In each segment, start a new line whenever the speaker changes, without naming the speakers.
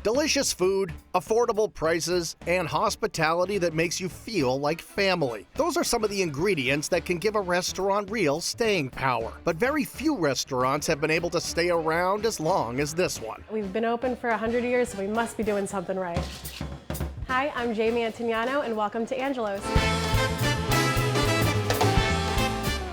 Delicious food, affordable prices, and hospitality that makes you feel like family. Those are some of the ingredients that can give a restaurant real staying power. But very few restaurants have been able to stay around as long as this one.
We've been open for 100 years, so we must be doing something right. Hi, I'm Jamie Antignano, and welcome to Angelo's.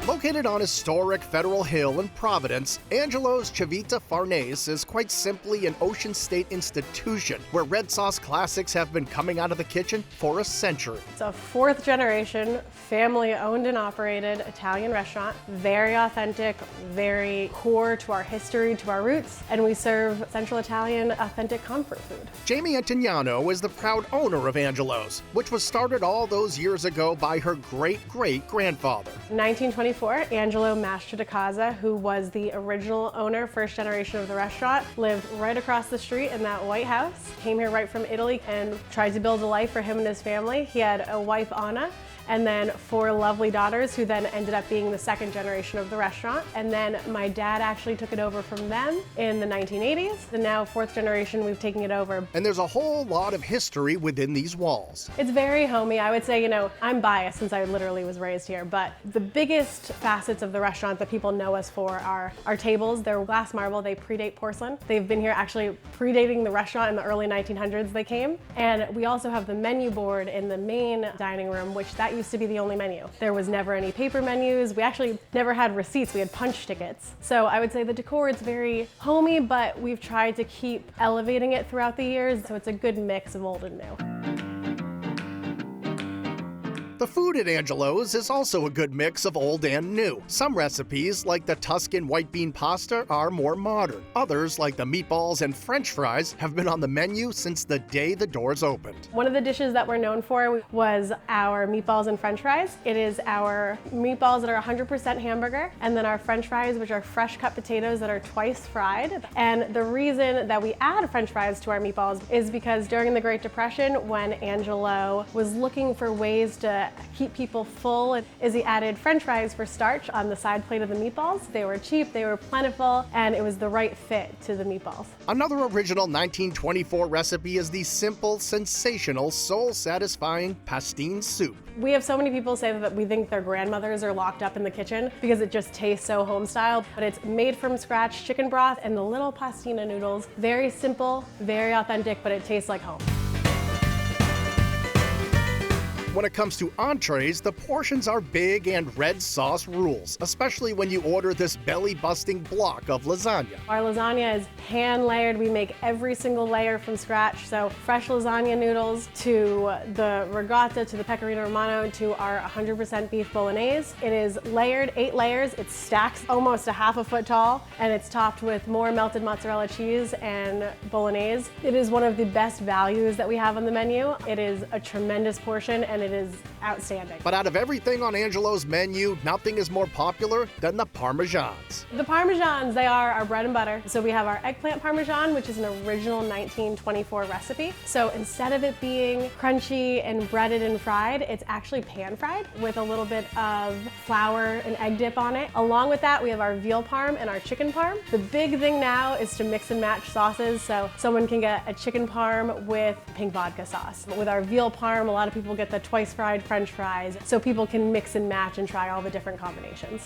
Located on historic Federal Hill in Providence, Angelo's Civita Farnese is quite simply an Ocean State institution where red sauce classics have been coming out of the kitchen for a century.
It's a fourth generation, family owned and operated Italian restaurant. Very authentic, very core to our history, to our roots, and we serve Central Italian authentic comfort food.
Jamie Antignano is the proud owner of Angelo's, which was started all those years ago by her great-great-grandfather.
1924, Angelo Master de Casa, who was the original owner, first generation of the restaurant, lived right across the street in that white house. Came here right from Italy and tried to build a life for him and his family. He had a wife, Anna, and then 4 lovely daughters who then ended up being the second generation of the restaurant. And then my dad actually took it over from them in the 1980s. And now fourth generation, we've taken it over.
And there's a whole lot of history within these walls.
It's very homey. I would say, I'm biased since I literally was raised here, but the biggest facets of the restaurant that people know us for are our tables. They're glass marble, they predate porcelain. They've been here actually predating the restaurant in the early 1900s they came. And we also have the menu board in the main dining room, which that used to be the only menu. There was never any paper menus. We actually never had receipts. We had punch tickets. So I would say the decor is very homey, but we've tried to keep elevating it throughout the years. So it's a good mix of old and new.
The food at Angelo's is also a good mix of old and new. Some recipes, like the Tuscan white bean pasta, are more modern. Others, like the meatballs and French fries, have been on the menu since the day the doors opened.
One of the dishes that we're known for was our meatballs and French fries. It is our meatballs that are 100% hamburger, and then our French fries, which are fresh cut potatoes that are twice fried. And the reason that we add French fries to our meatballs is because during the Great Depression, when Angelo was looking for ways to keep people full, is he added French fries for starch on the side plate of the meatballs. They were cheap, they were plentiful, and it was the right fit to the meatballs.
Another original 1924 recipe is the simple, sensational, soul-satisfying pastine soup.
We have so many people say that we think their grandmothers are locked up in the kitchen because it just tastes so home style, but it's made from scratch chicken broth and the little pastina noodles. Very simple, very authentic, but it tastes like home.
When it comes to entrees, the portions are big and red sauce rules, especially when you order this belly-busting block of lasagna.
Our lasagna is hand-layered. We make every single layer from scratch, so fresh lasagna noodles to the ricotta, to the pecorino romano, to our 100% beef bolognese. It is layered, 8 layers. It stacks almost a half a foot tall, and it's topped with more melted mozzarella cheese and bolognese. It is one of the best values that we have on the menu. It is a tremendous portion, and it is outstanding.
But out of everything on Angelo's menu, nothing is more popular than the Parmesans.
The Parmesans, they are our bread and butter. So we have our eggplant Parmesan, which is an original 1924 recipe. So instead of it being crunchy and breaded and fried, it's actually pan fried with a little bit of flour and egg dip on it. Along with that, we have our veal parm and our chicken parm. The big thing now is to mix and match sauces. So someone can get a chicken parm with pink vodka sauce. With our veal parm, a lot of people get the twice fried French fries, so people can mix and match and try all the different combinations.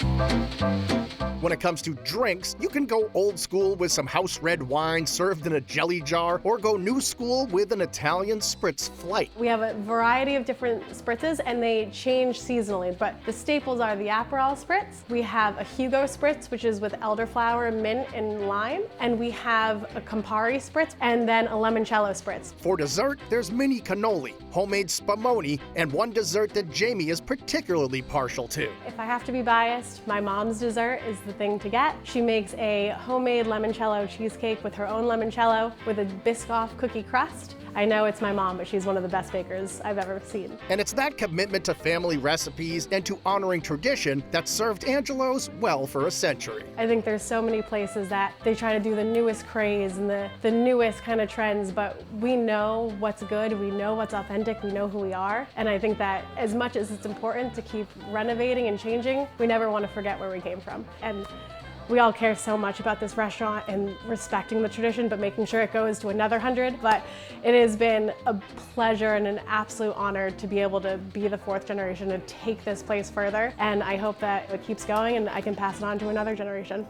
When it comes to drinks, you can go old school with some house red wine served in a jelly jar, or go new school with an Italian spritz flight.
We have a variety of different spritzes, and they change seasonally, but the staples are the Aperol spritz. We have a Hugo spritz, which is with elderflower, mint, and lime, and we have a Campari spritz, and then a limoncello spritz.
For dessert, there's mini cannoli, homemade spumoni, and one dessert that Jamie is particularly partial to.
If I have to be biased, my mom's dessert is the thing to get. She makes a homemade limoncello cheesecake with her own limoncello with a Biscoff cookie crust. I know it's my mom, but she's one of the best bakers I've ever seen.
And it's that commitment to family recipes and to honoring tradition that served Angelo's well for a century.
I think there's so many places that they try to do the newest craze and the newest kind of trends, but we know what's good, we know what's authentic, we know who we are. And I think that as much as it's important to keep renovating and changing, we never want to forget where we came from. And we all care so much about this restaurant and respecting the tradition, but making sure it goes to another 100. But it has been a pleasure and an absolute honor to be able to be the 4th generation and take this place further. And I hope that it keeps going and I can pass it on to another generation.